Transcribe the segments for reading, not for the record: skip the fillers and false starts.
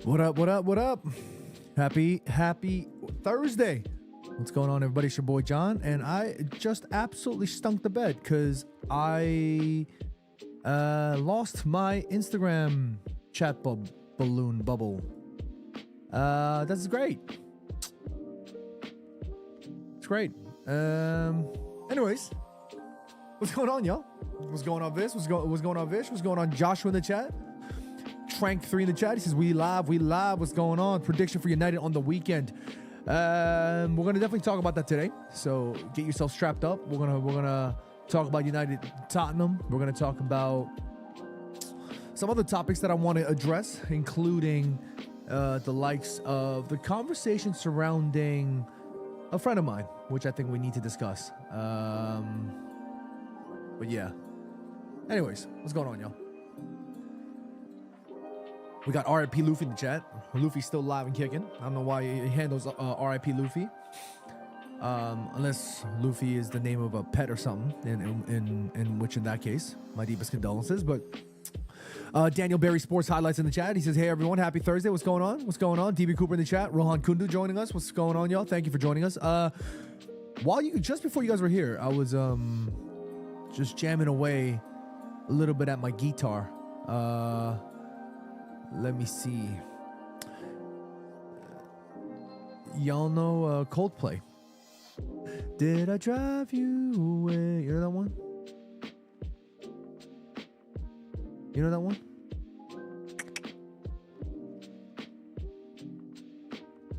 What up? What up? What up? Happy Thursday. What's going on, everybody? It's your boy John, and I just absolutely stunk the bed because I lost my Instagram chat balloon bubble. That's great. It's great. Anyways, what's going on, y'all? What's going on, Vish? What's going on, Vish? What's going on, Joshua in the chat? Trank3 in the chat. He says, we live. What's going on? Prediction for United on the weekend. We're gonna definitely talk about that today. So get yourself strapped up. We're gonna talk about United Tottenham. We're gonna talk about some other topics that I want to address, including the likes of the conversation surrounding a friend of mine, which I think we need to discuss. But yeah. Anyways, what's going on, y'all? We got RIP Luffy in the chat. Luffy's still live and kicking. I don't know why he handles RIP Luffy. Unless Luffy is the name of a pet or something, in which in that case, my deepest condolences. But Daniel Berry Sports Highlights in the chat. He says, hey everyone, happy Thursday. What's going on? What's going on? DB Cooper in the chat. Rohan Kundu joining us. What's going on, y'all? Thank you for joining us. Just before you guys were here, I was just jamming away a little bit at my guitar. Let me see. Y'all know Coldplay. Did I drive you away? You know that one? You know that one?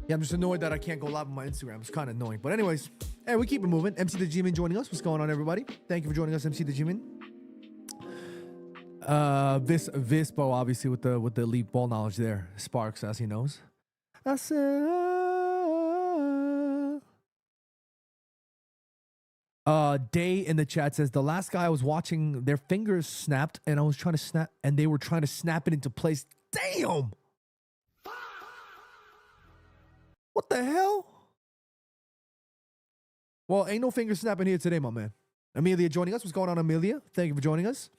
Yeah, I'm just annoyed that I can't go live on my Instagram. It's kind of annoying. But anyways, hey, we keep it moving. MC the G-Man joining us. What's going on, everybody? Thank you for joining us, MC the G-Man. Vispo, obviously, with the elite ball knowledge there. Sparks, as he knows. I said, Day in the chat says, the last guy I was watching, their fingers snapped, and I was trying to snap, and they were trying to snap it into place. Damn! What the hell? Well, ain't no finger snapping here today, my man. Amelia joining us. What's going on, Amelia? Thank you for joining us.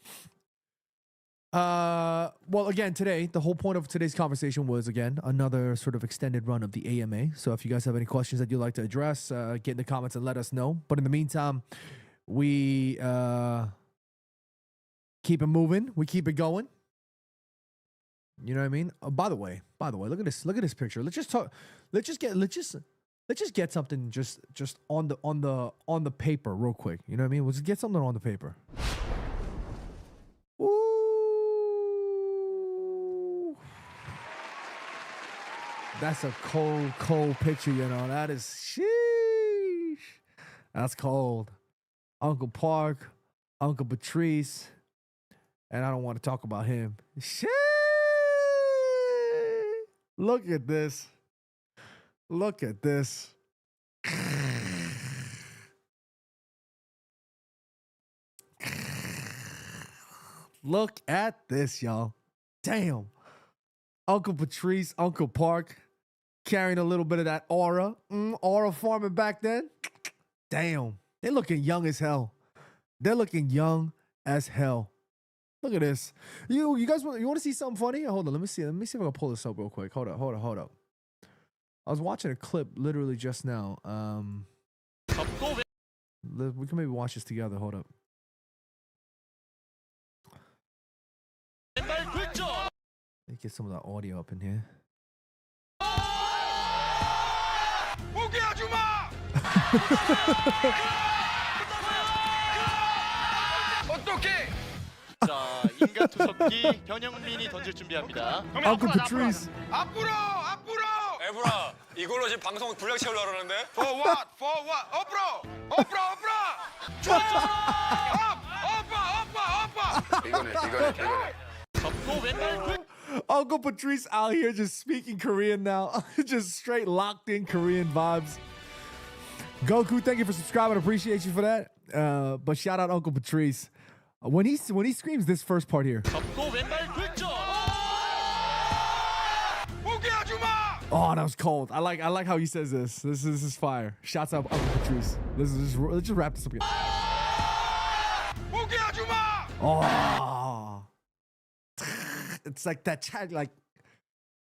Well, again, today, the whole point of today's conversation was, again, another sort of extended run of the AMA. So if you guys have any questions that you'd like to address, get in the comments and let us know. But in the meantime, we keep it moving. We keep it going. You know what I mean? By the way, look at this. Look at this picture. Let's just get something just on the paper real quick. You know what I mean? Let's get something on the paper. That's a cold picture, you know. That is sheesh. That's cold. Uncle Park, Uncle Patrice, and I don't want to talk about him. Sheesh. Look at this. Look at this. Look at this, y'all. Damn. Uncle Patrice, Uncle Park, carrying a little bit of that aura. Aura farming back then. Damn. They're looking young as hell. They're looking young as hell. Look at this. You guys want to see something funny? Hold on. Let me see if I can pull this up real quick. Hold up. I was watching a clip literally just now. We can maybe watch this together. Hold up. Let me get some of that audio up in here. 자, 인간 투석기 변영민이 던질 준비합니다. Uncle Patrice. 앞으로! 에브라, 이걸로 지금 방송 분량 채우려고 그러는데? For what? 앞으로! up! 이거네. 접고 왼발 굴. Uncle Patrice out here just speaking Korean now. Just straight locked in Korean vibes. Goku, thank you for subscribing. Appreciate you for that. But shout out Uncle Patrice. When he screams this first part here. 접고 왼발 굴절. 포기하지 마! Oh, that was cold. I like how he says this. This is fire. Shouts out Uncle Patrice. Let's just wrap this up again. 포기하지 마! Oh. It's like that chat, like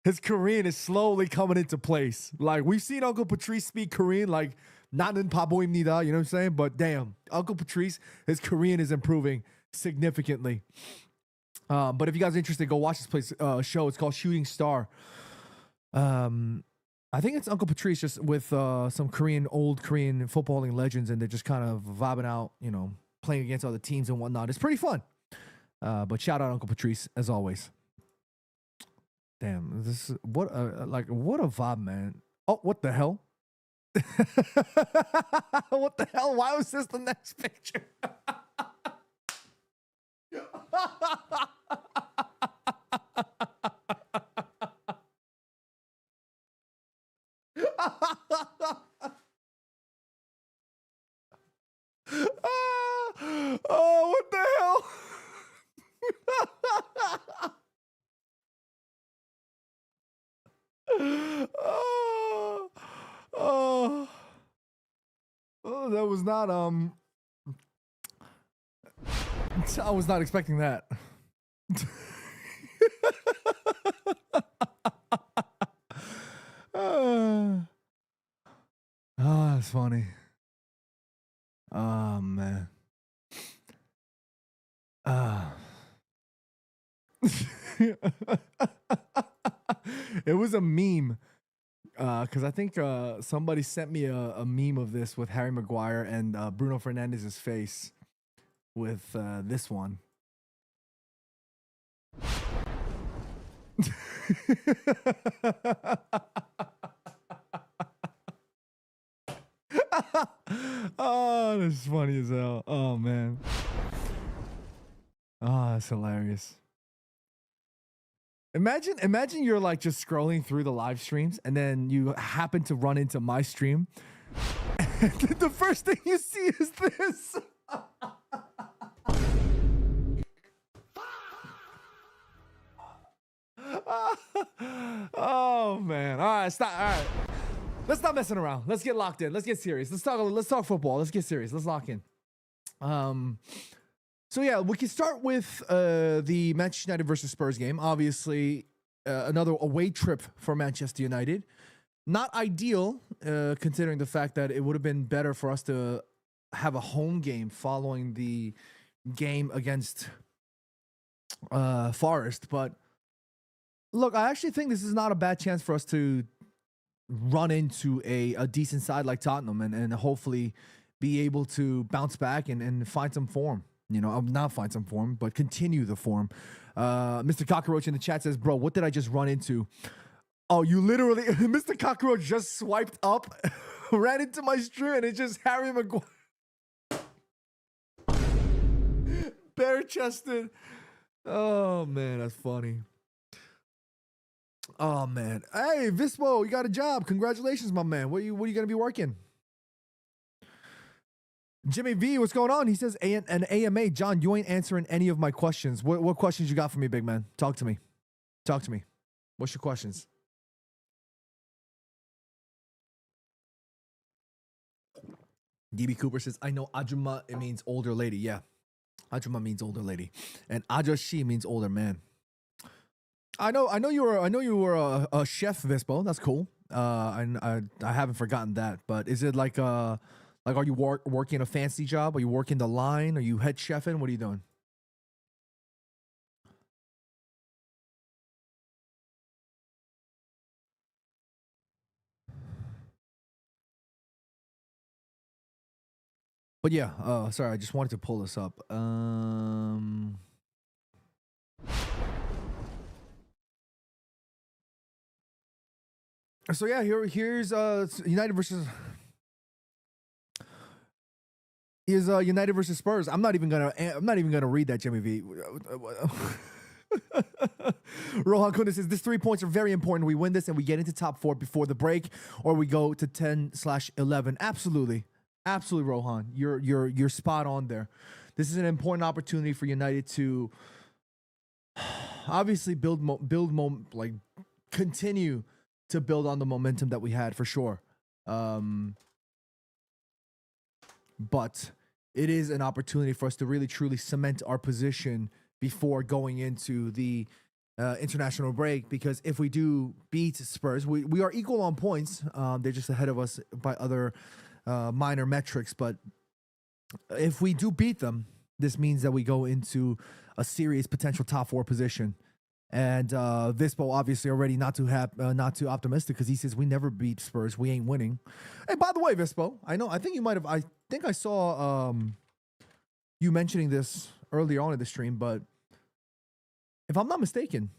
his Korean is slowly coming into place. Like we've seen Uncle Patrice speak Korean, like 나는 바보입니다, you know what I'm saying? But damn, Uncle Patrice, his Korean is improving significantly. But if you guys are interested, go watch this show. It's called Shooting Star. I think it's Uncle Patrice just with some old Korean footballing legends, and they're just kind of vibing out, you know, playing against other teams and whatnot. It's pretty fun. But shout out Uncle Patrice as always. Damn, this is what a vibe, man. Oh, what the hell? What the hell? Why was this the next picture? Oh, what the hell? Oh, that was not I was not expecting that. That's funny. Oh man. It was a meme. Because I think somebody sent me a meme of this with Harry Maguire and Bruno Fernandez's face with this one. Oh, this is funny as hell. Oh man. Oh, that's hilarious. Imagine you're like just scrolling through the live streams and then you happen to run into my stream. And the first thing you see is this. Oh man. All right, stop. All right. Let's stop messing around. Let's get locked in. Let's get serious. Let's talk football. Let's get serious. Let's lock in. So yeah, we can start with the Manchester United versus Spurs game. Obviously, another away trip for Manchester United. Not ideal, considering the fact that it would have been better for us to have a home game following the game against Forest. But look, I actually think this is not a bad chance for us to run into a decent side like Tottenham and hopefully be able to bounce back and find some form. You know, not find some form, but continue the form. Mr. Cockroach in the chat says, bro, what did I just run into? Oh, you literally, Mr. Cockroach just swiped up, ran into my stream, and it's just Harry Maguire. Bare-chested. Oh, man, that's funny. Oh, man. Hey, Vispo, you got a job. Congratulations, my man. What are you going to be working? Jimmy V, what's going on? He says, an AMA. John, you ain't answering any of my questions. What questions you got for me, big man? Talk to me. Talk to me. What's your questions? DB Cooper says, I know Ajuma, it means older lady. Yeah. Ajuma means older lady. And Ajoshi means older man. I know you were a chef, Vispo. That's cool. I haven't forgotten that. But is it like are you working a fancy job? Are you working the line? Are you head chefing? What are you doing? But yeah, sorry, I just wanted to pull this up. So yeah, here's United versus United versus Spurs. I'm not even gonna read that, Jimmy V. Rohan Kuna says this 3 points are very important. We win this and we get into top 4 before the break, or we go to 10/11. Absolutely, Rohan. You're spot on there. This is an important opportunity for United to obviously continue to build on the momentum that we had for sure. But it is an opportunity for us to really truly cement our position before going into the international break, because if we do beat Spurs, we are equal on points. They're just ahead of us by other minor metrics. But if we do beat them, this means that we go into a serious potential top 4 position. And Vispo obviously already not too optimistic, because he says we never beat Spurs, we ain't winning. Hey, by the way, Vispo, I think you might have. I think I saw you mentioning this earlier on in the stream, but if I'm not mistaken,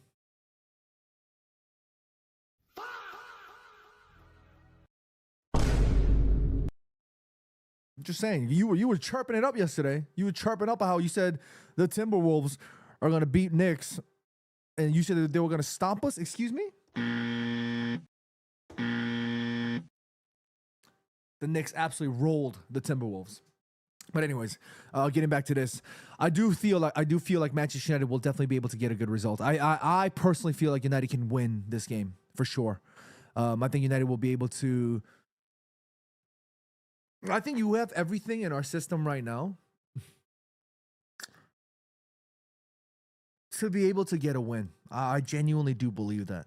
just saying, you were chirping it up yesterday. You were chirping up how you said the Timberwolves are gonna beat Knicks. And you said that they were going to stomp us? Excuse me? The Knicks absolutely rolled the Timberwolves. But anyways, getting back to this, I do feel like Manchester United will definitely be able to get a good result. I personally feel like United can win this game for sure. I think United will be able to. I think you have everything in our system right now to be able to get a win. I genuinely do believe that.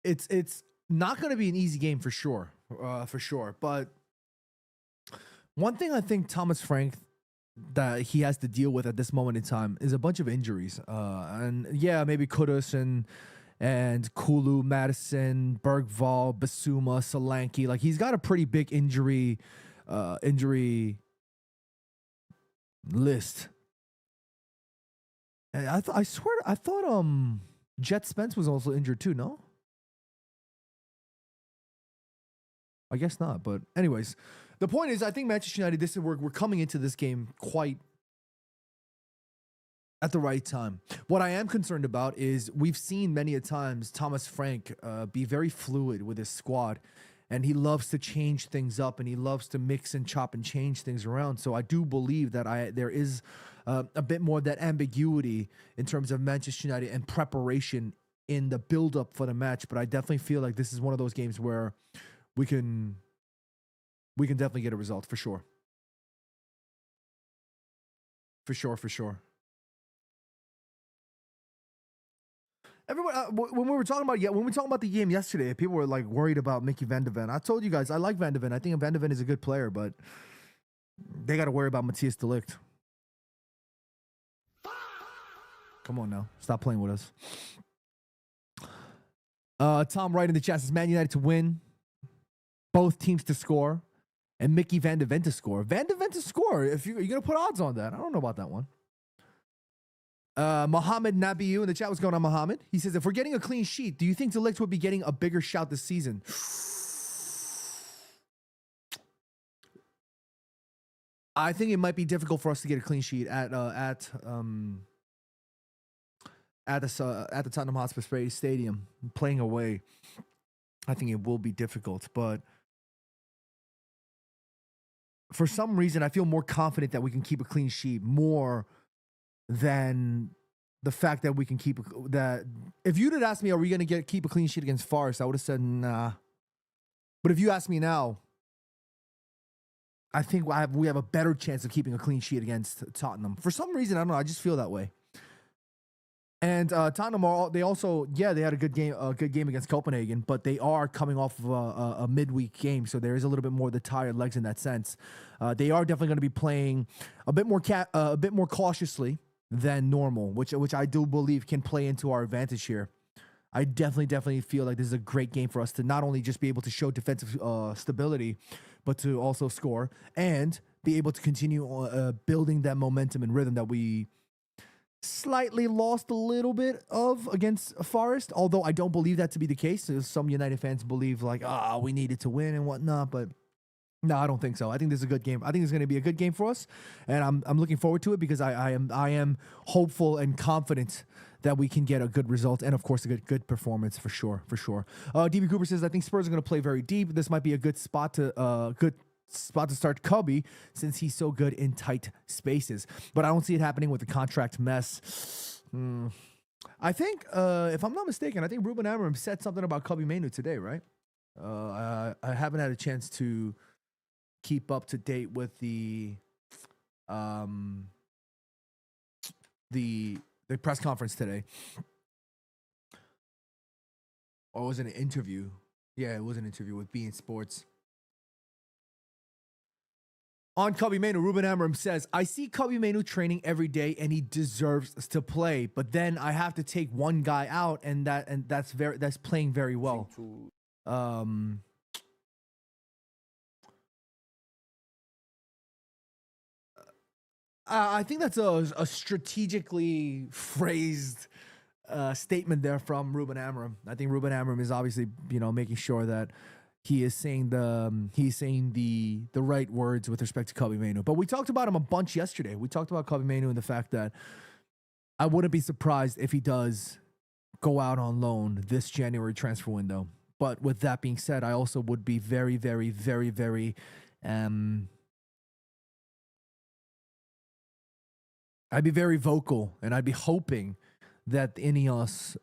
It's not going to be an easy game for sure. But one thing I think Thomas Frank that he has to deal with at this moment in time is a bunch of injuries. And yeah, maybe Kudus and Kulu, Madison, Bergvall, Basuma, Solanke. Like, he's got a pretty big injury list. And I thought Jet Spence was also injured too, no? I guess not, but anyways, the point is, I think Manchester United, we're coming into this game quite at the right time. What I am concerned about is we've seen many a times Thomas Frank be very fluid with his squad, and he loves to change things up, and he loves to mix and chop and change things around. So I do believe that there is a bit more of that ambiguity in terms of Manchester United and preparation in the build-up for the match. But I definitely feel like this is one of those games where we can definitely get a result for sure. For sure. Everyone, when we were talking about the game yesterday, people were like worried about Mickey Van de Ven. I told you guys I like Van de Ven. I think Van de Ven is a good player, but they got to worry about Matthias de Ligt. Come on now, stop playing with us. Tom Wright in the chat says Man United to win, both teams to score, and Mickey Van de Ven to score. Van de Ven to score. If you're gonna put odds on that, I don't know about that one. Mohammed Nabiu in the chat. What's going on, Mohammed? He says, if we're getting a clean sheet, do you think De Ligt would be getting a bigger shout this season? I think it might be difficult for us to get a clean sheet at the Tottenham Hotspur Stadium, playing away. I think it will be difficult, but for some reason, I feel more confident that we can keep a clean sheet more than the fact that we can keep that. If you'd have asked me, are we going to keep a clean sheet against Forest, I would have said nah. But if you ask me now, I think we have a better chance of keeping a clean sheet against Tottenham. For some reason, I don't know. I just feel that way. And Tottenham they had a good game against Copenhagen, but they are coming off of a midweek game, so there is a little bit more of the tired legs in that sense. They are definitely going to be playing a bit more cautiously than normal, which I do believe can play into our advantage here. I definitely feel like this is a great game for us to not only just be able to show defensive stability, but to also score and be able to continue building that momentum and rhythm that we slightly lost a little bit of against Forest, although I don't believe that to be the case. Some United fans believe like, we needed to win and whatnot, but no, I don't think so. I think this is a good game. I think it's going to be a good game for us, and I'm looking forward to it because I am hopeful and confident that we can get a good result and of course a good performance for sure. DB Cooper says I think Spurs are going to play very deep. This might be a good spot to start Cubby since he's so good in tight spaces, but I don't see it happening with the contract mess. I think if I'm not mistaken, I think Ruben Amorim said something about Cubby Mainoo today, right? I haven't had a chance to keep up to date with the press conference today. Or was it an interview? Yeah, it was an interview with beIN Sports. On Cubby Manu, Ruben Amorim says, I see Cubby Manu training every day and he deserves to play, but then I have to take one guy out and that's playing very well. I think that's a strategically phrased statement there from Ruben Amorim. I think Ruben Amorim is obviously, making sure that he is saying the right words with respect to Cubby Manu. But we talked about him a bunch yesterday. We talked about Cubby Manu and the fact that I wouldn't be surprised if he does go out on loan this January transfer window. But with that being said, I also would be very, very, very, very I'd be very vocal, and I'd be hoping that Ineos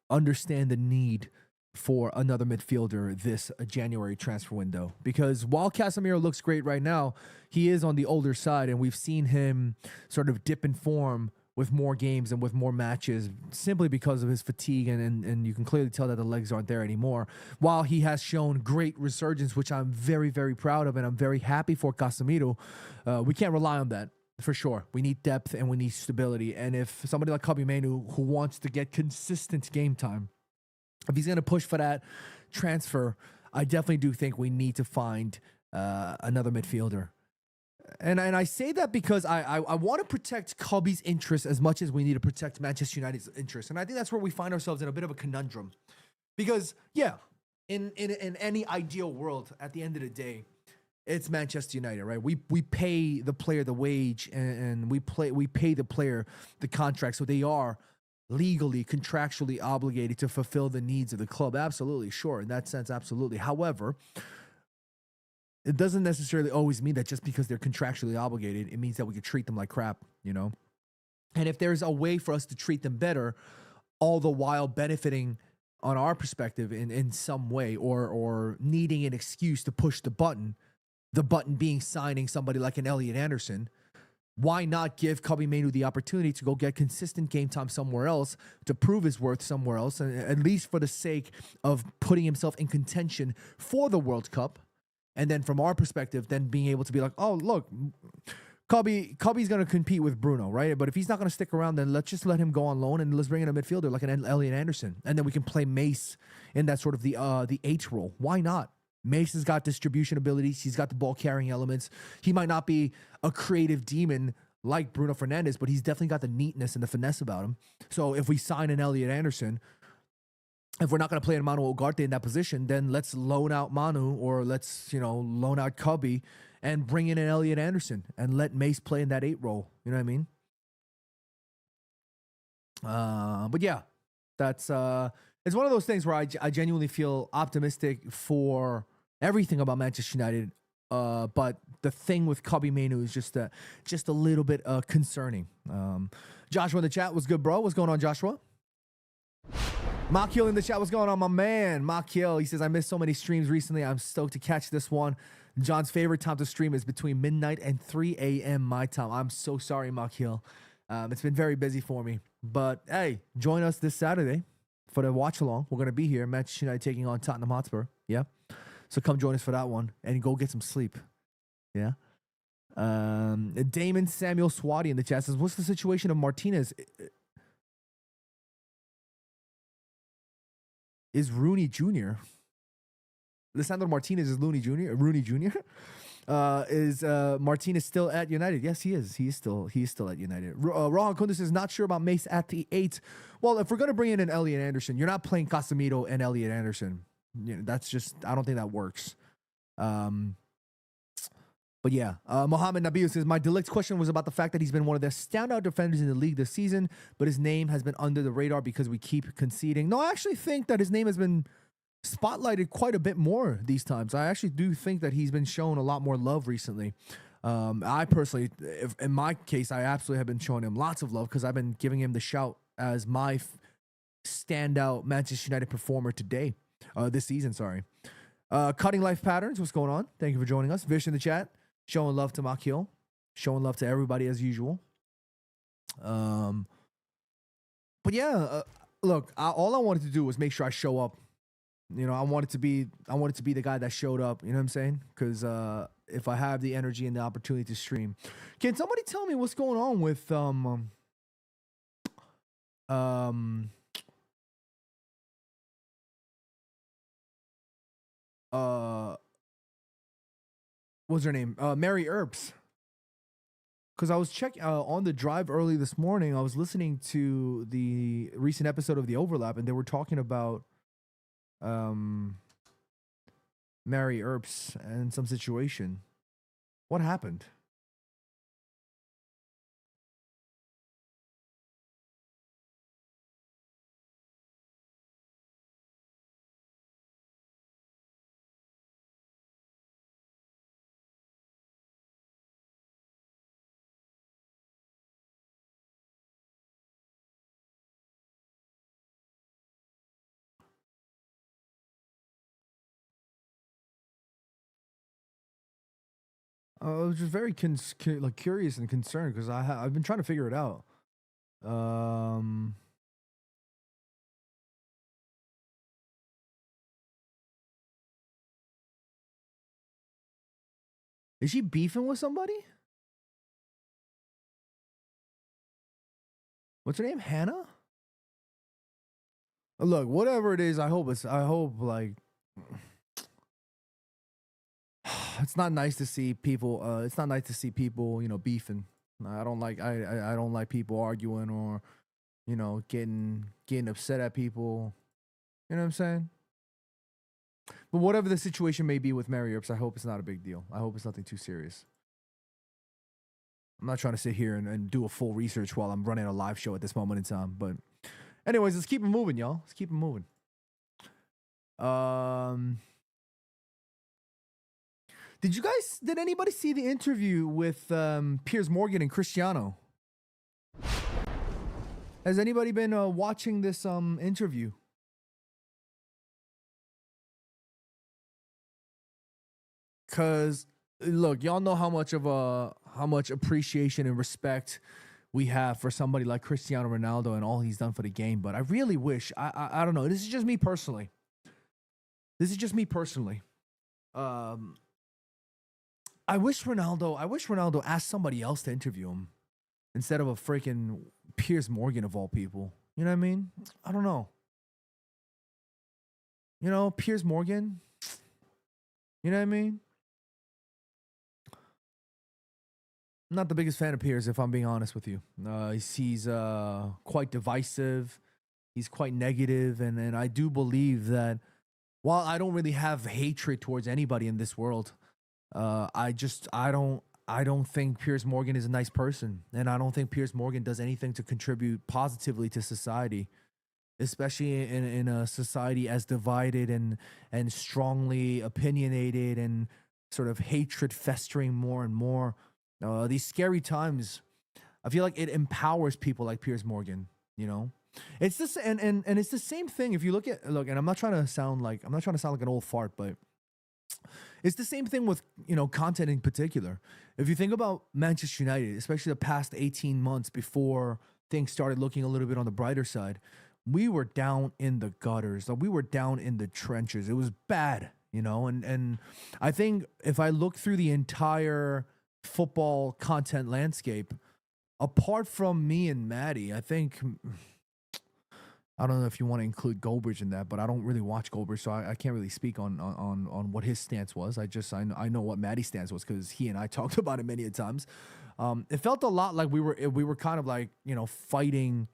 understand the need for another midfielder this January transfer window. Because while Casemiro looks great right now, he is on the older side, and we've seen him sort of dip in form with more games and with more matches simply because of his fatigue, and you can clearly tell that the legs aren't there anymore. While he has shown great resurgence, which I'm very, very proud of, and I'm very happy for Casemiro, we can't rely on that. For sure. We need depth and we need stability. And if somebody like Cubby Manu, who wants to get consistent game time, if he's going to push for that transfer, I definitely do think we need to find another midfielder. And I say that because I want to protect Cubby's interests as much as we need to protect Manchester United's interests. And I think that's where we find ourselves in a bit of a conundrum. Because, yeah, in any ideal world, at the end of the day, it's Manchester United, right? We pay the player the wage and we pay the player the contract, so they are legally, contractually obligated to fulfill the needs of the club. Absolutely, sure, in that sense, absolutely. However, it doesn't necessarily always mean that just because they're contractually obligated, it means that we could treat them like crap, And if there's a way for us to treat them better, all the while benefiting on our perspective in some way, or needing an excuse to push the button being signing somebody like an Elliot Anderson, why not give Cubby Manu the opportunity to go get consistent game time somewhere else, to prove his worth somewhere else, and at least for the sake of putting himself in contention for the World Cup. And then from our perspective, then being able to be like, oh, look, Cubby's going to compete with Bruno, right? But if he's not going to stick around, then let's just let him go on loan and let's bring in a midfielder like an Elliot Anderson. And then we can play Mace in that sort of the 8 role. Why not? Mace has got distribution abilities. He's got the ball carrying elements. He might not be a creative demon like Bruno Fernandes, but he's definitely got the neatness and the finesse about him. So if we sign an Elliot Anderson, if we're not going to play Manu Ugarte in that position, then let's loan out Manu, or let's, loan out Cubby and bring in an Elliot Anderson and let Mace play in that 8 role. You know what I mean? But yeah, that's it's one of those things where I genuinely feel optimistic for everything about Manchester United. But the thing with Cubby Manu is just a little bit concerning. Joshua in the chat, what's good, bro? What's going on, Joshua? Makiel in the chat, what's going on, my man? Makiel, he says, I missed so many streams recently. I'm stoked to catch this one. John's favorite time to stream is between midnight and 3 a.m. my time. I'm so sorry, Makiel. It's been very busy for me. But, hey, join us this Saturday for the watch-along. We're going to be here, Manchester United taking on Tottenham Hotspur. Yeah? So come join us for that one and go get some sleep. Yeah? Damon Samuel Swati in the chat says, what's the situation of Martinez? Is Rooney Jr. Lisandro Martinez is Rooney Jr. Is Martinez still at United? Yes, he is. He is still at United. Rohan Kundus is not sure about Mace at the 8. Well, if we're going to bring in an Elliot Anderson, you're not playing Casemiro and Elliot Anderson. That's just, I don't think that works. But yeah, Mohamed Nabil says, my De Ligt question was about the fact that he's been one of the standout defenders in the league this season, but his name has been under the radar because we keep conceding. No, I actually think that his name has been spotlighted quite a bit more these times. I actually do think that he's been shown a lot more love recently. I personally, in my case, I absolutely have been showing him lots of love because I've been giving him the shout as my standout Manchester United performer today, this season, sorry. Cutting Life Patterns, what's going on? Thank you for joining us. Vish in the chat, showing love to Makil, showing love to everybody as usual. But yeah, look, all I wanted to do was make sure I show up. You know, I wanted to be the guy that showed up. You know what I'm saying? Because if I have the energy and the opportunity to stream, can somebody tell me what's going on with what's her name? Mary Earps. Because I was checking on the drive early this morning. I was listening to the recent episode of The Overlap, and they were talking about Mary Earps and some situation. What happened? I was just very like curious and concerned because I've been trying to figure it out. Is she beefing with somebody? What's her name? Hannah? Look, whatever it is, I hope like it's not nice to see people. It's not nice to see people, you know, beefing. I don't like people arguing or, you know, getting upset at people. You know what I'm saying? But whatever the situation may be with Mary Earps, I hope it's not a big deal. I hope it's nothing too serious. I'm not trying to sit here and do a full research while I'm running a live show at this moment in time. But anyways, let's keep it moving, y'all. Let's keep it moving. Did anybody see the interview with Piers Morgan and Cristiano? Has anybody been watching this interview? Cause look, y'all know how much appreciation and respect we have for somebody like Cristiano Ronaldo and all he's done for the game. But I really wish I don't know. This is just me personally. I wish Ronaldo asked somebody else to interview him instead of a freaking Piers Morgan of all people. You know what I mean? I don't know. You know, Piers Morgan. You know what I mean? I'm not the biggest fan of Piers, if I'm being honest with you. He's quite divisive. He's quite negative, and I do believe that while I don't really have hatred towards anybody in this world, I don't think Piers Morgan is a nice person, and I don't think Piers Morgan does anything to contribute positively to society, especially in a society as divided and strongly opinionated and sort of hatred festering more and more. These scary times, I feel like it empowers people like Piers Morgan. You know, it's this and it's the same thing. If you look, and I'm not trying to sound like an old fart, but it's the same thing with, you know, content in particular. If you think about Manchester United, especially the past 18 months before things started looking a little bit on the brighter side, we were down in the gutters. We were down in the trenches. It was bad, you know, and I think if I look through the entire football content landscape, apart from me and Maddie, I think, I don't know if you want to include Goldbridge in that, but I don't really watch Goldbridge, so I can't really speak on what his stance was. I know what Maddie's stance was because he and I talked about it many a times. It felt a lot like we were kind of like, you know, fighting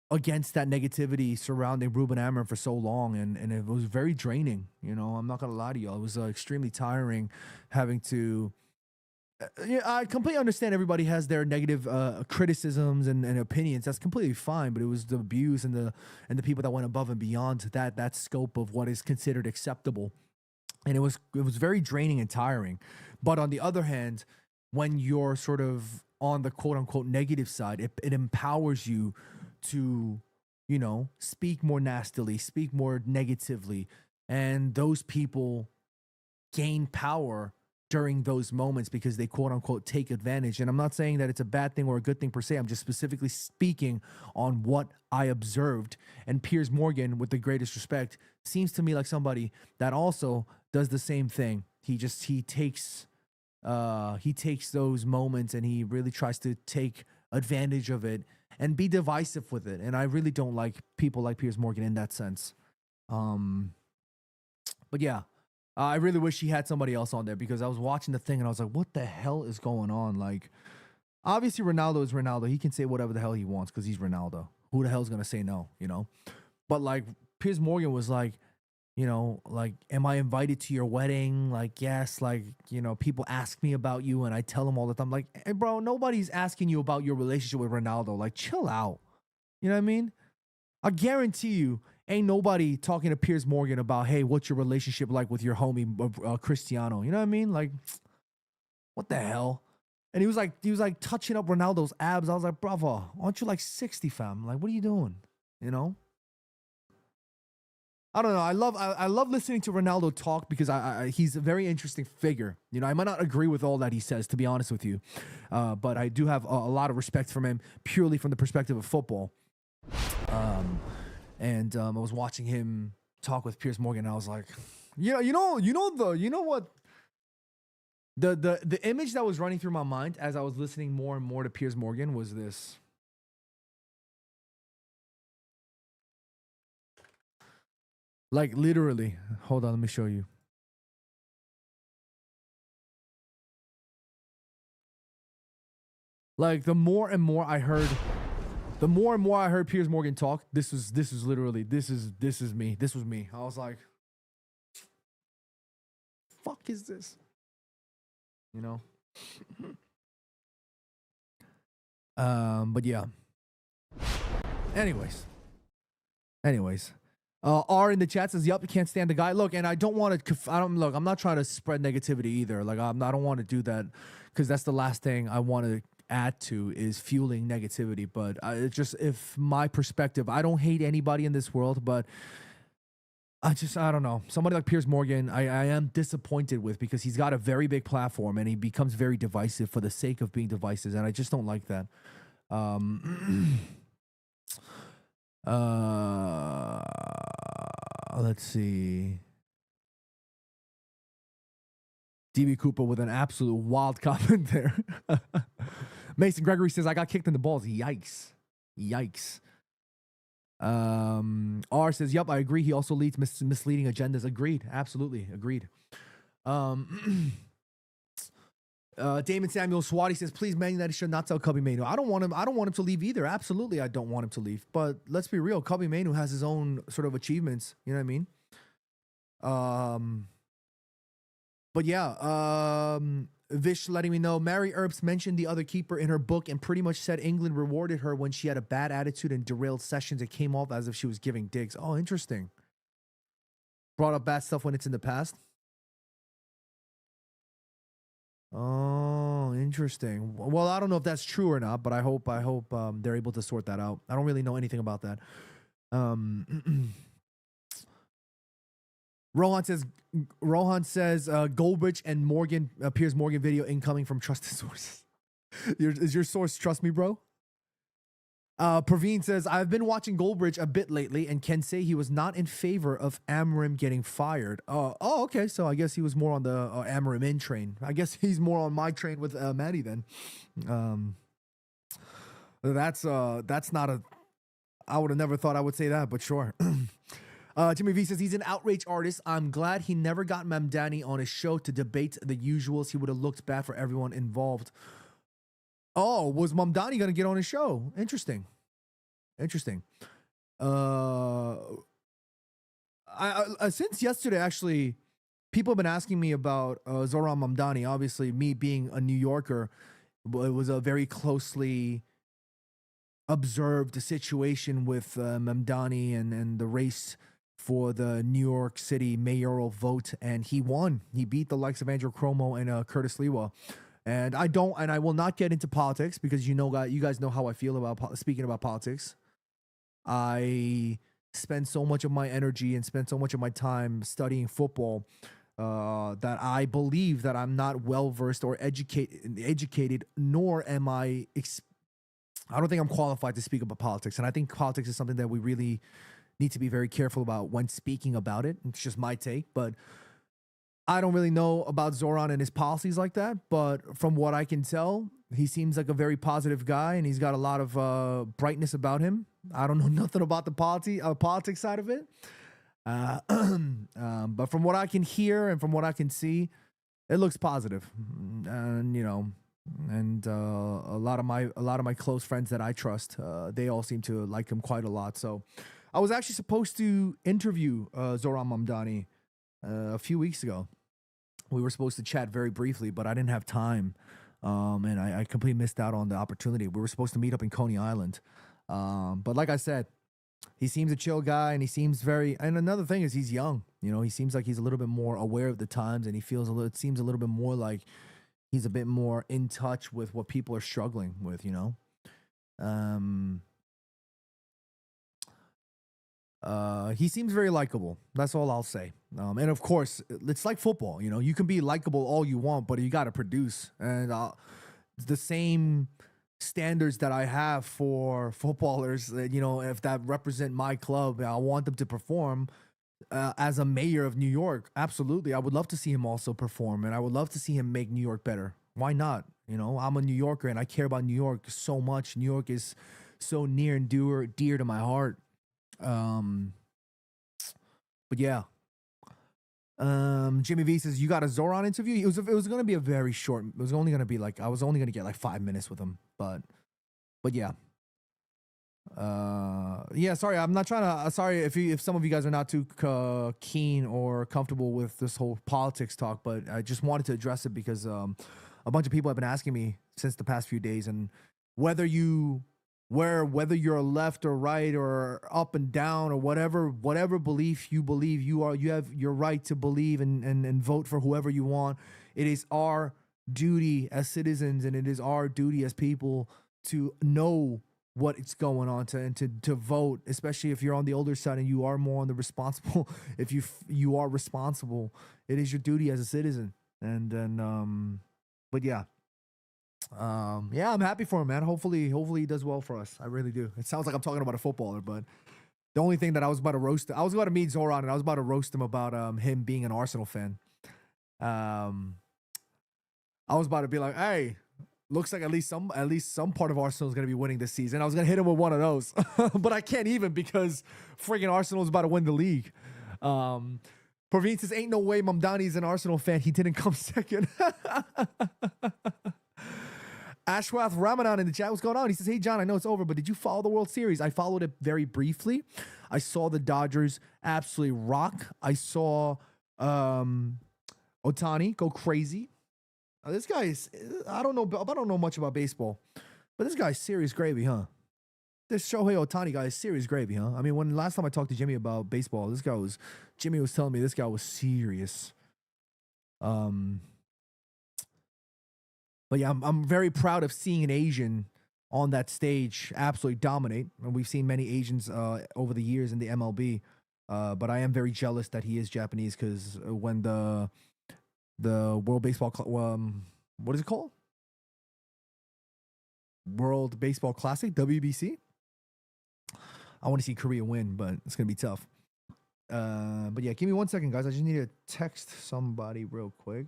against that negativity surrounding Ruben Amorim for so long, and it was very draining. You know, I'm not gonna lie to you, it was extremely tiring having to. Yeah, I completely understand everybody has their negative criticisms and opinions. That's completely fine, but it was the abuse and the people that went above and beyond that scope of what is considered acceptable, and it was very draining and tiring. But on the other hand, when you're sort of on the quote unquote negative side, it empowers you to, you know, speak more nastily, speak more negatively, And those people gain power during those moments because they quote unquote take advantage. And I'm not saying that it's a bad thing or a good thing per se. I'm just specifically speaking on what I observed. And Piers Morgan, with the greatest respect, seems to me like somebody that also does the same thing. He takes those moments and he really tries to take advantage of it and be divisive with it. And I really don't like people like Piers Morgan in that sense. But yeah, I really wish he had somebody else on there because I was watching the thing and I was like, what the hell is going on? Like, obviously Ronaldo is Ronaldo. He can say whatever the hell he wants because he's Ronaldo. Who the hell is going to say no, you know? But like Piers Morgan was like, you know, like, am I invited to your wedding? Like, yes, like, you know, people ask me about you and I tell them all the time, like, hey, bro, nobody's asking you about your relationship with Ronaldo. Like, chill out. You know what I mean? I guarantee you, ain't nobody talking to Piers Morgan about, hey, what's your relationship like with your homie Cristiano? You know what I mean? Like, what the hell? And he was like touching up Ronaldo's abs. I was like, bravo, aren't you like 60, fam? Like, what are you doing? You know? I don't know. I love listening to Ronaldo talk because he's a very interesting figure. You know, I might not agree with all that he says, to be honest with you, but I do have a lot of respect from him purely from the perspective of football. And I was watching him talk with Piers Morgan. And I was like, you know what? The image that was running through my mind as I was listening more and more to Piers Morgan was this. Like literally, hold on, let me show you. Like the more and more I heard Piers Morgan talk, this is literally this is me. This was me. I was like, fuck is this? You know? But yeah. Anyways. R in the chat says, "Yup, you can't stand the guy." Look, and I don't want to. I'm not trying to spread negativity either. Like, I don't want to do that because that's the last thing I want to add to is fueling negativity. But it's just if my perspective. I don't hate anybody in this world, but I don't know. Somebody like Piers Morgan, I am disappointed with because he's got a very big platform and he becomes very divisive for the sake of being divisive, and I just don't like that. Let's see. DB Cooper with an absolute wild comment there. Mason Gregory says, "I got kicked in the balls." Yikes. R says, "Yup, I agree. He also leads misleading agendas." Agreed. Absolutely. Agreed. Damon Samuel Swati says, "Please, Man United should not sell Kobbie Mainoo." I don't want him to leave either. Absolutely, I don't want him to leave. But let's be real, Kobbie Mainoo has his own sort of achievements. You know what I mean? But yeah, Vish letting me know, Mary Earps mentioned the other keeper in her book and pretty much said England rewarded her when she had a bad attitude and derailed sessions. It came off as if she was giving digs. Oh, interesting. Brought up bad stuff when it's in the past. Oh, interesting. Well, I don't know if that's true or not, but I hope they're able to sort that out. I don't really know anything about that. Rohan says Goldbridge and Morgan Piers Morgan video incoming from trusted sources. Is your source trust me, bro? Praveen says, "I've been watching Goldbridge a bit lately and can say he was not in favor of Amorim getting fired." Okay. So I guess he was more on the Amorim in train. I guess he's more on my train with Maddie then. That's not a. I would have never thought I would say that, but sure. Jimmy V says, "He's an outrage artist. I'm glad he never got Mamdani on his show to debate the usuals. He would have looked bad for everyone involved." Oh, was Mamdani going to get on his show? Interesting. Since yesterday, actually, people have been asking me about Zoran Mamdani. Obviously, me being a New Yorker, it was a very closely observed situation with Mamdani and the race for the New York City mayoral vote, and he won. He beat the likes of Andrew Cuomo and Curtis Lewa. And I will not get into politics because you guys know how I feel about speaking about politics. I spend so much of my energy and spend so much of my time studying football that I believe that I'm not well versed or educated, nor am I. I don't think I'm qualified to speak about politics, and I think politics is something that we really need to be very careful about when speaking about it. It's just my take, but I don't really know about Zoran and his policies like that. But from what I can tell, he seems like a very positive guy, and he's got a lot of brightness about him. I don't know nothing about the politics side of it. But from what I can hear and from what I can see, it looks positive. And a lot of my close friends that I trust, they all seem to like him quite a lot. So I was actually supposed to interview Zoran Mamdani a few weeks ago. We were supposed to chat very briefly, but I didn't have time. And I completely missed out on the opportunity. We were supposed to meet up in Coney Island. But like I said, he seems a chill guy, and he seems very. And another thing is he's young. He seems like he's a little bit more aware of the times, and it seems a little bit more like he's a bit more in touch with what people are struggling with. He seems very likable. That's all I'll say. And of course, it's like football. You can be likable all you want, but you got to produce. And the same standards that I have for footballers, if that represent my club, I want them to perform. As a mayor of New York, absolutely, I would love to see him also perform, and I would love to see him make New York better. Why not? I'm a New Yorker, and I care about New York so much. New York is so near and dear to my heart. But yeah. Jimmy V says, you got a Zoran interview? It was going to be a very short. It was only going to be I was only going to get like 5 minutes with him, but yeah. Yeah, sorry, I'm not trying to. Sorry if some of you guys are not too keen or comfortable with this whole politics talk, but I just wanted to address it because a bunch of people have been asking me since the past few days, and whether you're left or right or up and down or whatever belief you believe, you have your right to believe and vote for whoever you want. It is our duty as citizens, and it is our duty as people to know what's going on to vote, especially if you're on the older side and you are more on the responsible. If you are responsible, it is your duty as a citizen. And then, but yeah. Yeah, I'm happy for him, man. Hopefully he does well for us. I really do. It sounds like I'm talking about a footballer, but the only thing that I was about to meet Zoran, and I was about to roast him about him being an Arsenal fan. I was about to be like, hey, looks like at least some part of Arsenal is going to be winning this season. I was going to hit him with one of those, but I can't even because friggin' Arsenal is about to win the league. Praveen says, ain't no way Mamdani's an Arsenal fan. He didn't come second. Ashwath Ramadan in the chat, what's going on? He says, hey, John, I know it's over, but did you follow the World Series? I followed it very briefly. I saw the Dodgers absolutely rock. I saw Ohtani go crazy. This guy is, I don't know much about baseball, but this guy's serious gravy, huh? This Shohei Ohtani guy is serious gravy, huh? I mean, when last time I talked to Jimmy about baseball, Jimmy was telling me this guy was serious. But yeah, I'm very proud of seeing an Asian on that stage absolutely dominate. And we've seen many Asians over the years in the MLB. But I am very jealous that he is Japanese because when the World Baseball, what is it called? World Baseball Classic, WBC. I want to see Korea win, but it's going to be tough. But yeah, give me 1 second, guys. I just need to text somebody real quick.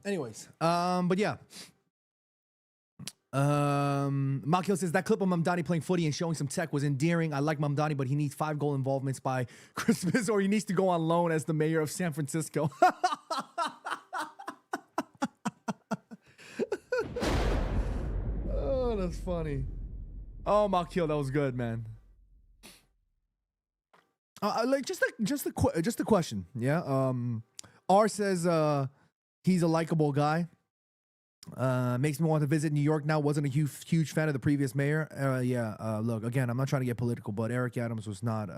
Anyways, but yeah. Makil says that clip of Mamdani playing footy and showing some tech was endearing. I like Mamdani, but he needs 5 goal involvements by Christmas, or he needs to go on loan as the mayor of San Francisco. Oh, That's funny. Oh, Malkiel, that was good, man. Like just a question, yeah. R says he's a likable guy. Makes me want to visit New York now. Wasn't a huge fan of the previous mayor. Look, again, I'm not trying to get political, but Eric Adams was not.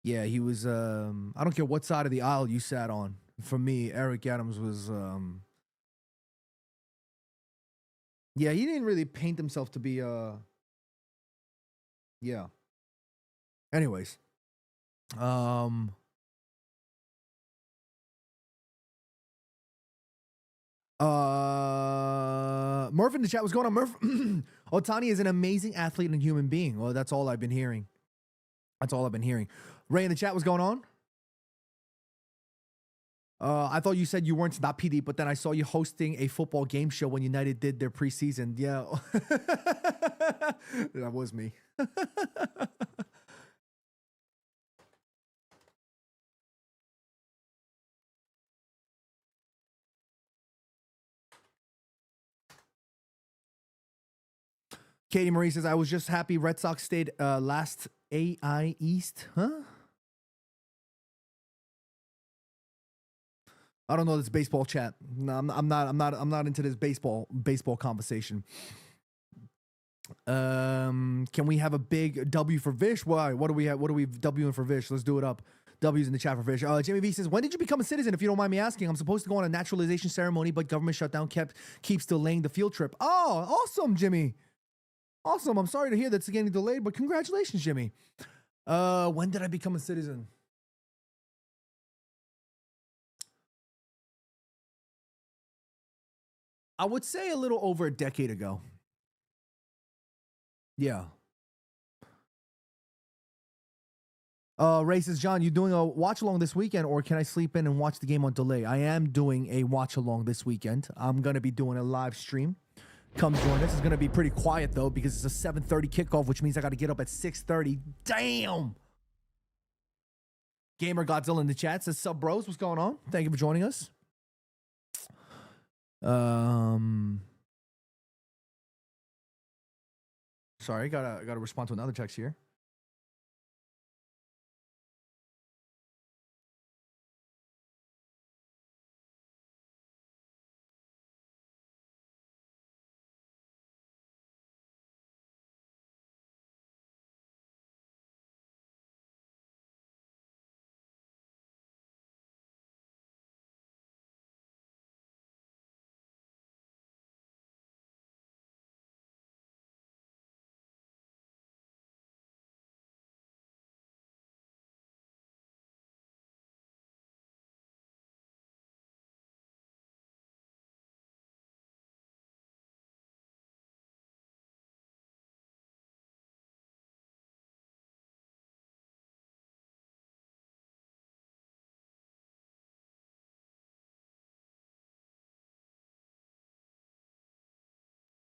Yeah, he was. I don't care what side of the aisle you sat on. For me, Eric Adams was. Yeah, he didn't really paint himself to be. Yeah. Anyways, Murph in the chat, what's going on, Murph? Otani is an amazing athlete and human being. Well, that's all I've been hearing. Ray in the chat, what's going on? I thought you said you weren't not PD, but then I saw you hosting a football game show when United did their preseason. Yeah, that was me. Katie Marie says, I was just happy Red Sox stayed last AI East. Huh? I don't know this baseball chat. No, I'm not into this baseball conversation. Can we have a big W for Vish? Why? What do we have? What are we Wing for Vish? Let's do it up. W's in the chat for Vish. Jimmy V says, when did you become a citizen? If you don't mind me asking, I'm supposed to go on a naturalization ceremony, but government shutdown keeps delaying the field trip. Oh, awesome, Jimmy. Awesome. I'm sorry to hear that's getting delayed, but congratulations, Jimmy. When did I become a citizen? I would say a little over a decade ago. Yeah. Ray says, John, you doing a watch along this weekend, or can I sleep in and watch the game on delay? I am doing a watch along this weekend. I'm going to be doing a live stream. Come join us. It's going to be pretty quiet, though, because it's a 7:30 kickoff, which means I got to get up at 6:30. Damn! Gamer Godzilla in the chat says, sub bros, what's going on? Thank you for joining us. Sorry, gotta respond to another text here.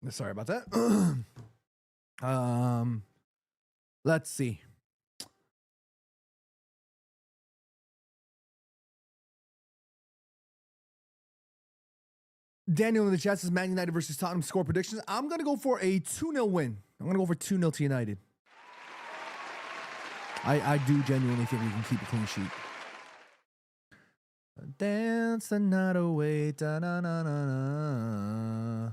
Sorry about that. Let's see. Daniel in the chat says Man United versus Tottenham score predictions. I'm going to go for a 2-0 win. I'm going to go for 2-0 to United. I do genuinely think we can keep a clean sheet. Dance the night away. Da-na-na-na-na.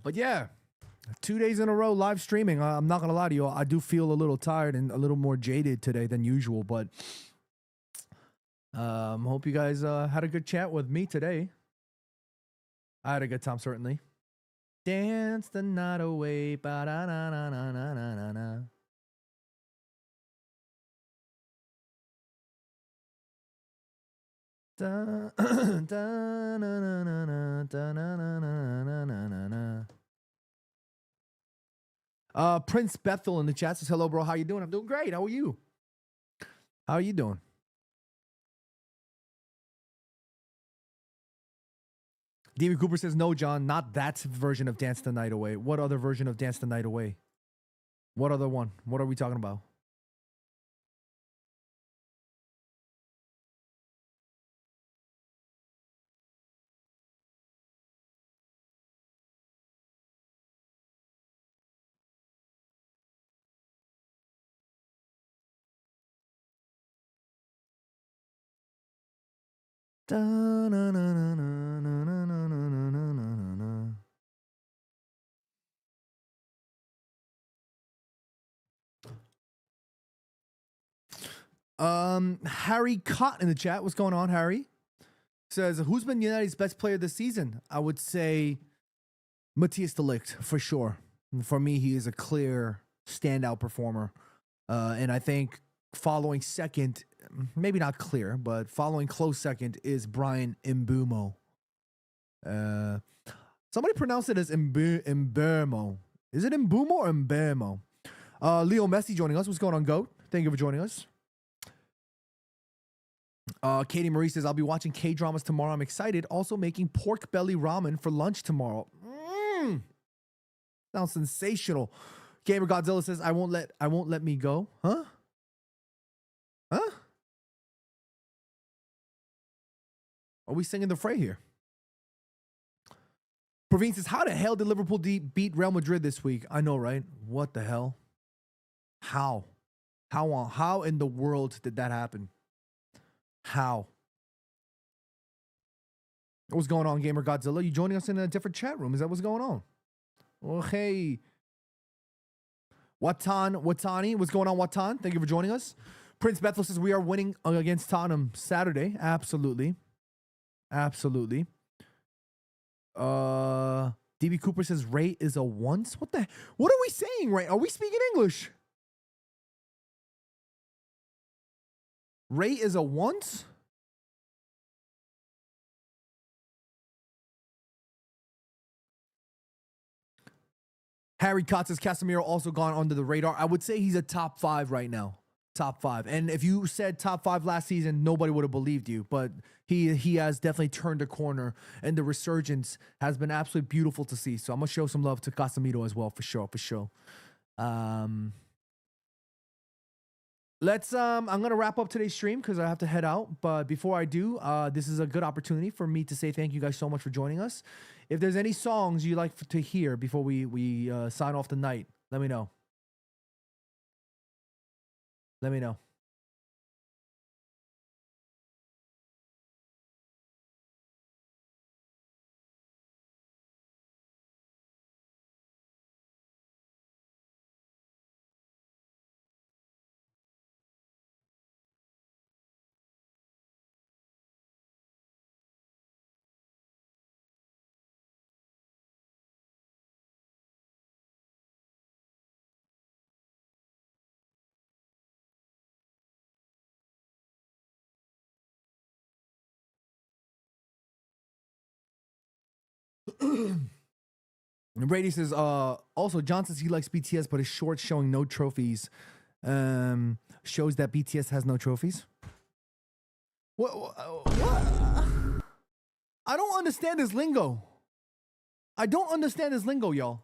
But yeah, 2 days in a row live streaming. I'm not gonna lie to you, I do feel a little tired and a little more jaded today than usual. But hope you guys had a good chat with me today. I had a good time, certainly. Dance the night away. Ba-da-na-na-na-na-na-na. Prince Bethel in the chat says, hello, bro. How you doing? I'm doing great. How are you? How are you doing? David Cooper says, no, John, not that version of Dance the Night Away. What other version of Dance the Night Away? What other one? What are we talking about? Da-na-na-na-na-na-na-na-na-na-na. Harry Cott in the chat. What's going on, Harry? Says, who's been United's best player this season? I would say Matthias de Ligt, for sure. For me, he is a clear standout performer. And I think following second, maybe not clear, but following close second is Brian Mbeumo. Somebody pronounce it as Mbeumo. Is it Mbeumo or Mbeumo? Leo Messi joining us. What's going on, GOAT? Thank you for joining us. Katie Marie says, I'll be watching K-dramas tomorrow. I'm excited. Also making pork belly ramen for lunch tomorrow. Sounds sensational. Gamer Godzilla says, I won't let me go. Huh? Huh? Are we singing the fray here? Praveen says, how the hell did Liverpool beat Real Madrid this week? I know, right? What the hell? How? How in the world did that happen? How? What's going on, Gamer Godzilla? You joining us in a different chat room? Is that what's going on? Oh, hey. Watani, what's going on, Watan? Thank you for joining us. Prince Bethel says we are winning against Tottenham Saturday. Absolutely. Absolutely. DB Cooper says Ray is a once. What are we saying, Ray? Are we speaking English? Ray is a once? Harry Cott says Casemiro also gone under the radar. I would say he's a top 5 right now. Top 5. And if you said top 5 last season, nobody would have believed you. But he has definitely turned a corner, and the resurgence has been absolutely beautiful to see. So I'm gonna show some love to Casemiro as well, for sure. I'm gonna wrap up today's stream because I have to head out. But before I do, this is a good opportunity for me to say thank you guys so much for joining us. If there's any songs you like to hear before we sign off the night, let me know. Let me know. Brady says, also, John says he likes BTS, but his shorts showing no trophies shows that BTS has no trophies. What? I don't understand this lingo. Y'all.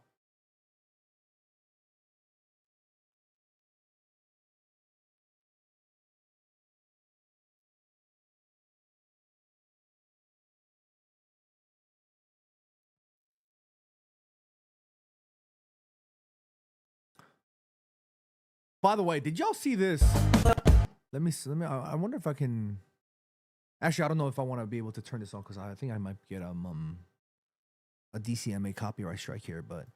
By the way, did y'all see this? Let me. I wonder if I can. Actually, I don't know if I want to be able to turn this on because I think I might get a DCMA copyright strike here. But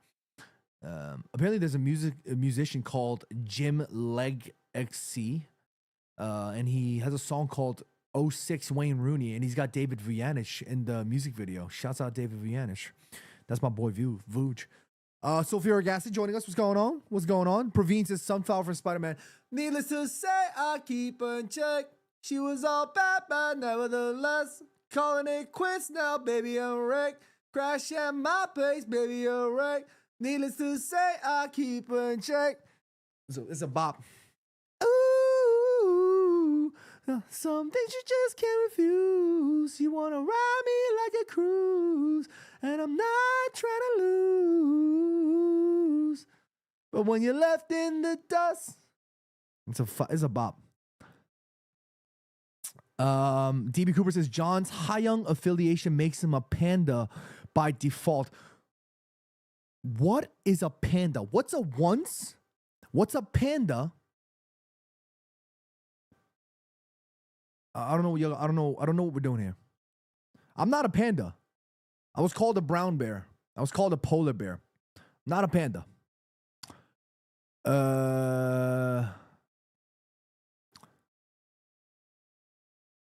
apparently, there's a musician called Jim Leg XC, and he has a song called 06 Wayne Rooney, and he's got David Vujacic in the music video. Shouts out David Vujacic. That's my boy Vuj. Sophia Agassi joining us. What's going on? Praveen says Sunflower from Spider-Man. Needless to say, I keep her in check. She was all bad, but nevertheless, calling it quits now, baby, I'm wrecked. Crash at my pace, baby, I'm wrecked. Needless to say, I keep her in check. So it's a bop. Ooh, some things you just can't refuse. You wanna ride me like a cruise, and I'm not trying to lose. But when you're left in the dust, it's a bop. DB Cooper says John's Hayoung affiliation makes him a panda by default. What is a panda? What's a once? What's a panda? I don't know what we're doing here. I'm not a panda. I was called a brown bear. I was called a polar bear. Not a panda.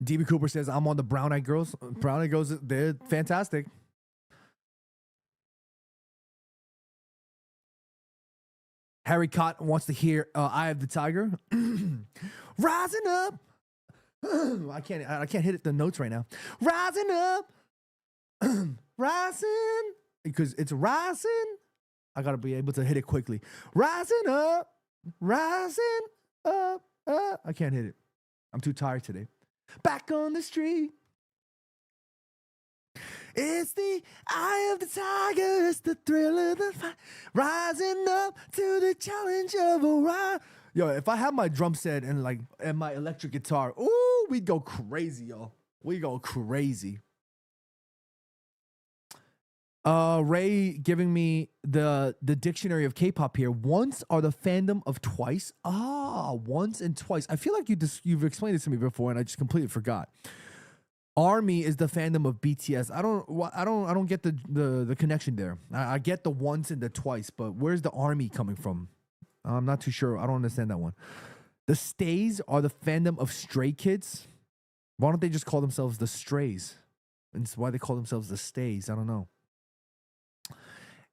DB Cooper says, I'm on the Brown Eyed Girls. Brown Eyed Girls, they're fantastic. Harry Cott wants to hear Eye of the Tiger. Rising up. I can't hit the notes right now. Rising up. Rising. Because it's rising. I got to be able to hit it quickly. Rising up. Rising up. I can't hit it. I'm too tired today. Back on the street. It's the eye of the tiger. It's the thrill of the fight. Rising up to the challenge of a ride. Yo, if I had my drum set and my electric guitar, ooh, we'd go crazy, yo. We go crazy. Ray giving me the dictionary of K-pop here. Once are the fandom of twice. Once and twice. I feel like you've explained this to me before, and I just completely forgot. Army is the fandom of BTS. I don't get the connection there. I get the once and the twice, but where's the Army coming from? I'm not too sure. I don't understand that one. The Stays are the fandom of Stray Kids. Why don't they just call themselves the Strays? And why they call themselves the Stays? I don't know.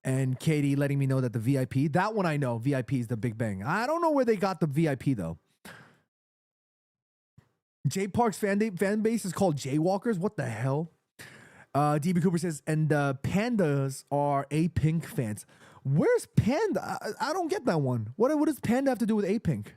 And Katie letting me know that the VIP, that one I know, VIP is the Big Bang. I don't know where they got the VIP though. J Park's fan base is called Jaywalkers. What the hell? DB Cooper says, and pandas are A-Pink fans. Where's Panda? I don't get that one. What does Panda have to do with A-Pink?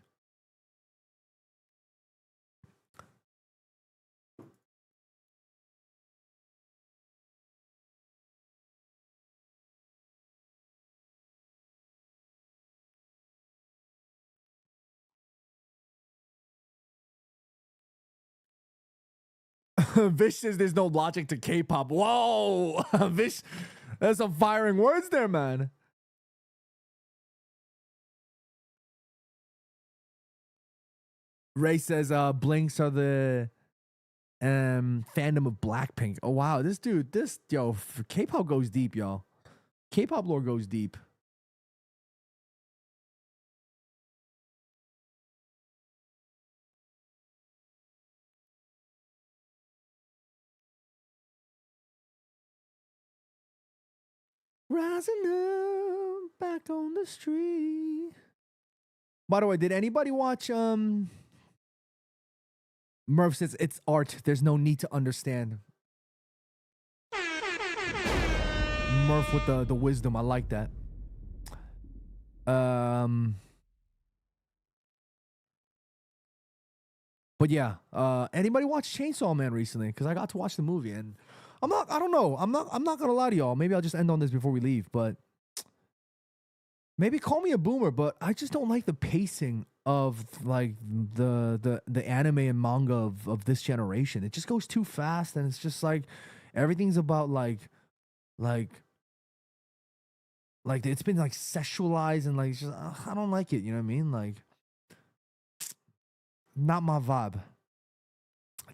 Vish says there's no logic to K-pop. Whoa, Vish, there's some firing words there, man. Ray says Blinks are the fandom of Blackpink. Oh wow, K-pop goes deep, y'all. K-pop lore goes deep. Rising up, back on the street. By the way, did anybody watch Murph says it's art. There's no need to understand. Murph with the wisdom. I like that. But yeah, anybody watch Chainsaw Man recently? Because I got to watch the movie and I'm not gonna lie to y'all. Maybe I'll just end on this before we leave, but maybe call me a boomer, but I just don't like the pacing of like the anime and manga of this generation. It just goes too fast, and it's just like everything's about like it's been like sexualized and like it's just I don't like it. You know what I mean? Like, not my vibe.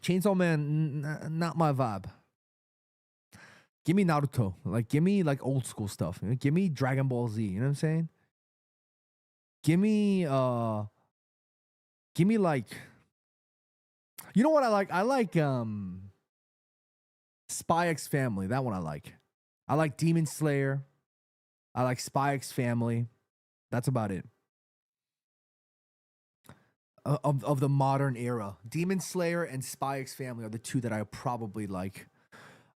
Chainsaw Man, not my vibe. Give me Naruto. Like, give me like old school stuff. You know? Give me Dragon Ball Z. You know what I'm saying? Give me like, you know what I like? I like Spy X Family. That one I like. I like Demon Slayer. I like Spy X Family. That's about it. Of the modern era, Demon Slayer and Spy X Family are the two that I probably like.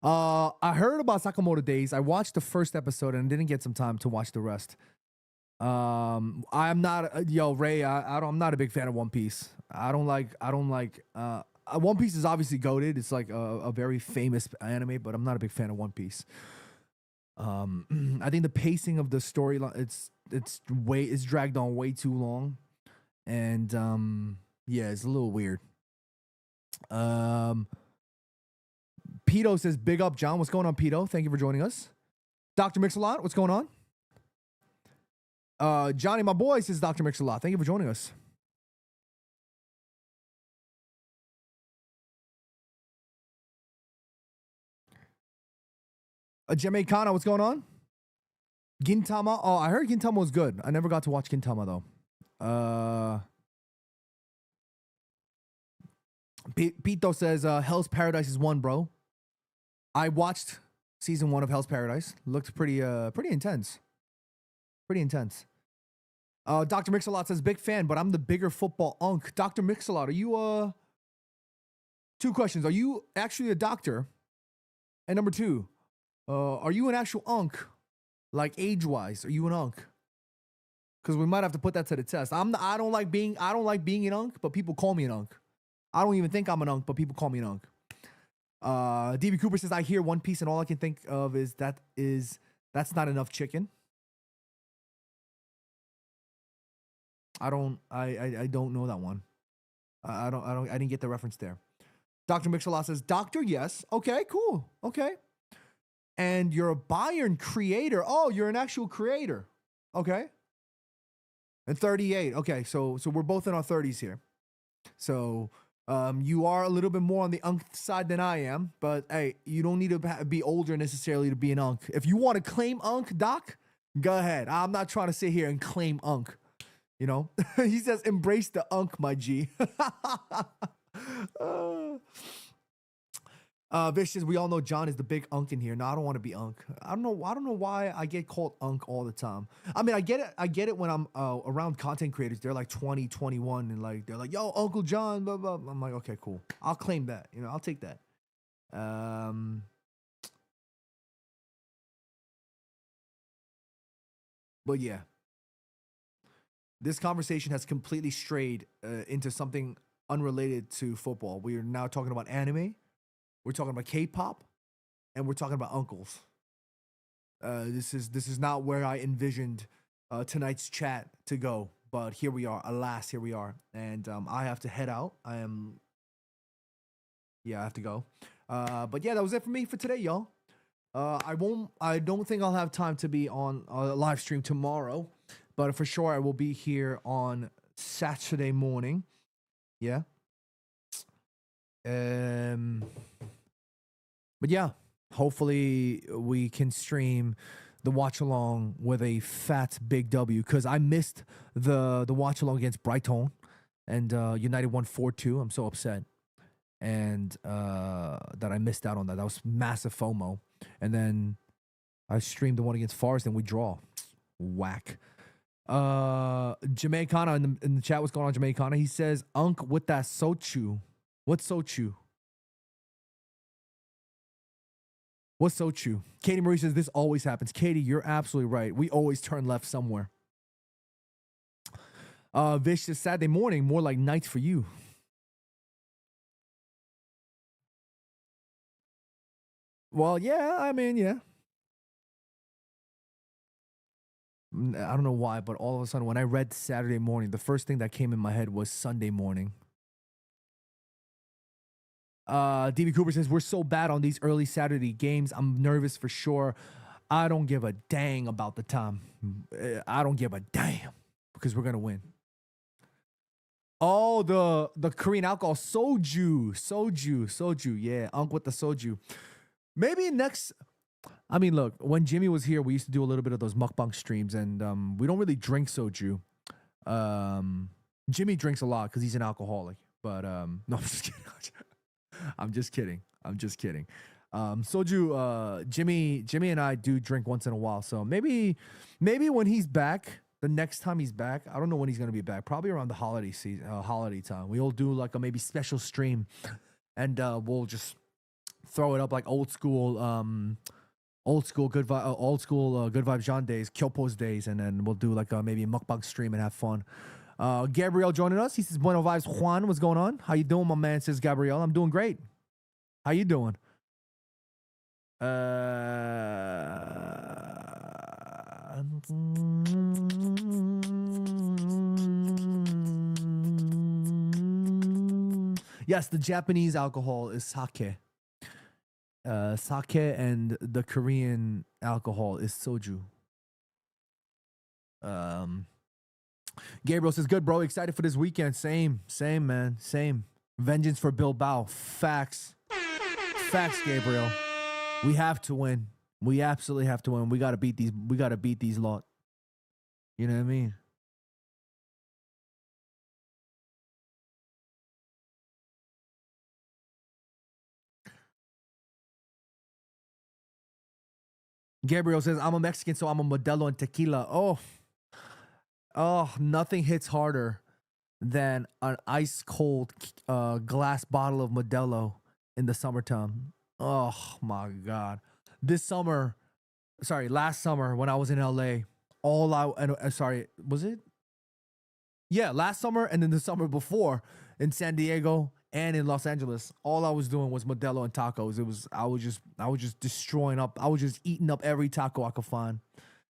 I heard about Sakamoto Days. I watched the first episode and didn't get some time to watch the rest. I'm not Ray. I'm not a big fan of One Piece. I don't like. One Piece is obviously goated. It's like a very famous anime, but I'm not a big fan of One Piece. I think the pacing of the storyline it's dragged on way too long, and yeah, it's a little weird. Pito says, big up, John. What's going on, Pito? Thank you for joining us. Dr. Mix-a-Lot, what's going on? Johnny, my boy, says Dr. Mix-a-Lot. Thank you for joining us. Jamaicana, what's going on? Gintama. Oh, I heard Gintama was good. I never got to watch Gintama though. Pito says Hell's Paradise is one, bro. I watched season 1 of Hell's Paradise. Looked pretty intense. Pretty intense. Dr. Mix-a-Lot says big fan, but I'm the bigger football unk. Dr. Mix-a-Lot, are you 2 questions. Are you actually a doctor? And number 2, are you an actual unk? Like age-wise, are you an unk? Because we might have to put that to the test. I don't like being an unk, but people call me an unk. I don't even think I'm an unk, but people call me an unk. DB Cooper says I hear One Piece and all I can think of is that's not enough chicken. I don't know that one. I didn't get the reference there. Dr. Mix-a-Lot says, Doctor, yes. Okay, cool. Okay. And you're a Bayern creator. Oh, you're an actual creator. Okay. And 38. Okay, so we're both in our 30s here. So you are a little bit more on the unk side than I am, but hey, you don't need to be older necessarily to be an unk. If you want to claim unk, Doc, go ahead. I'm not trying to sit here and claim unk. You know, he says, embrace the unk, my G. Vicious, we all know John is the big unk in here. No, I don't want to be unk. I don't know why I get called unk all the time. I mean, I get it when I'm around content creators. They're like 20, 21, and like they're like, yo, Uncle John, blah, blah. I'm like, okay, cool. I'll claim that. You know, I'll take that. But yeah. This conversation has completely strayed into something unrelated to football. We are now talking about anime. We're talking about K-pop, and we're talking about uncles. This is not where I envisioned tonight's chat to go, but here we are. Alas, here we are, and I have to head out. I have to go. But yeah, that was it for me for today, y'all. I don't think I'll have time to be on a live stream tomorrow. But for sure, I will be here on Saturday morning. Yeah. But yeah, hopefully we can stream the watch along with a fat big W because I missed the watch along against Brighton and United won 4-2. I'm so upset and that I missed out on that. That was massive FOMO. And then I streamed the one against Forest and we draw. Whack. Jamaicana in the chat, what's going on, Jamaicana? He says, Unk with that Sochu. What's Sochu? What's Sochu? Katie Marie says, this always happens. Katie, you're absolutely right. We always turn left somewhere. Vish says, Saturday morning, more like nights for you. Well, yeah, I mean, yeah. I don't know why, but all of a sudden when I read Saturday morning, the first thing that came in my head was Sunday morning. DB Cooper says, we're so bad on these early Saturday games. I'm nervous for sure. I don't give a dang about the time. I don't give a damn because we're going to win. Oh, the Korean alcohol, soju. Yeah, Unk with the soju. Maybe next... I mean, look, when Jimmy was here, we used to do a little bit of those mukbang streams, and we don't really drink soju. Jimmy drinks a lot because he's an alcoholic. But, no, I'm just kidding. I'm just kidding. Soju, Jimmy and I do drink once in a while. So maybe when he's back, the next time he's back, I don't know when he's going to be back, probably around the holiday season, holiday time. We'll do like a maybe special stream, and we'll just throw it up like old school good vibes John days, Kyopo's days, and then we'll do like maybe a mukbang stream and have fun. Gabriel joining us. He says, Bueno vibes, Juan. What's going on? How you doing, my man? Says Gabriel. I'm doing great. How you doing? Yes, the Japanese alcohol is sake. Sake, and the Korean alcohol is soju. Gabriel says, good, bro. Excited for this weekend. Same, man. Same. Vengeance for Bilbao. Facts, Gabriel. We have to win. We absolutely have to win. We gotta beat these. We gotta beat these lot. You know what I mean? Gabriel says, I'm a Mexican, so I'm a Modelo and tequila. Oh, nothing hits harder than an ice cold glass bottle of Modelo in the summertime. Oh my God. Last summer when I was in LA, was it? Yeah, last summer and then the summer before in San Diego and in Los Angeles, all I was doing was Modelo and tacos. I was just destroying up. I was just eating up every taco I could find.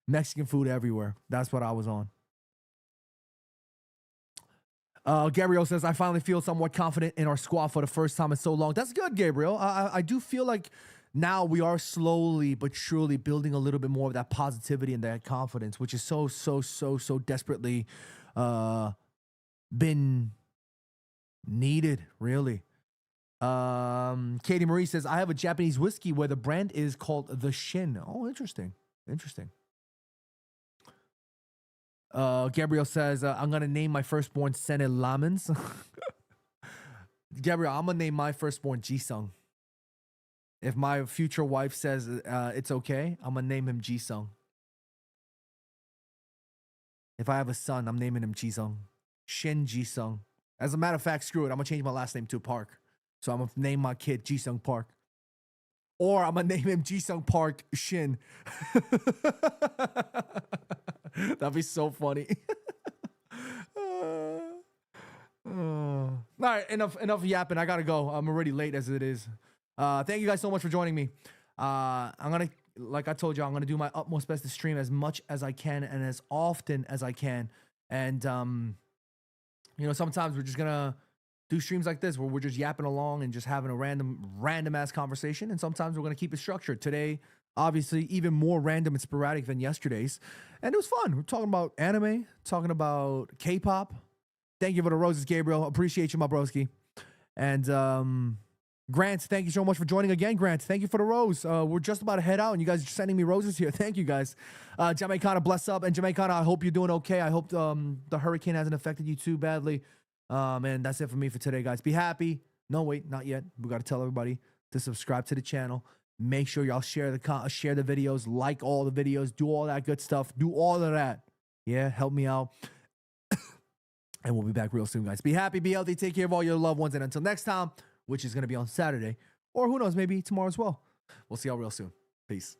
Mexican food everywhere. That's what I was on. Gabriel says, I finally feel somewhat confident in our squad for the first time in so long. That's good, Gabriel. I do feel like now we are slowly but surely building a little bit more of that positivity and that confidence, which is so desperately been needed, really. Katie Marie says, I have a Japanese whiskey where the brand is called The Shin. Oh, interesting. Gabriel says, I'm going to name my firstborn Sene Lamens. Gabriel, I'm going to name my firstborn Jisung. If my future wife says it's okay, I'm going to name him Jisung. If I have a son, I'm naming him Jisung. Shin Jisung. As a matter of fact, screw it. I'm going to change my last name to Park. So I'm going to name my kid Jisung Park. Or I'm going to name him Jisung Park Shin. That'd be so funny. All right, enough yapping. I got to go. I'm already late as it is. Thank you guys so much for joining me. I'm going to, like I told you, I'm going to do my utmost best to stream as much as I can and as often as I can. And, sometimes we're just going to do streams like this where we're just yapping along and just having a random ass conversation. And sometimes we're going to keep it structured. Today, obviously, even more random and sporadic than yesterday's. And it was fun. We're talking about anime, talking about K-pop. Thank you for the roses, Gabriel. Appreciate you, my broski. And Grant, thank you so much for joining again, Grant. Thank you for the rose. We're just about to head out, and you guys are sending me roses here. Thank you, guys. Jamaicana, bless up. And Jamaicana, I hope you're doing okay. I hope the hurricane hasn't affected you too badly. And that's it for me for today, guys. Be happy. No, wait, not yet. We got to tell everybody to subscribe to the channel. Make sure y'all share the videos, like all the videos, do all that good stuff. Do all of that. Yeah, help me out. And we'll be back real soon, guys. Be happy, be healthy, take care of all your loved ones. And until next time, which is going to be on Saturday, or who knows, maybe tomorrow as well. We'll see y'all real soon. Peace.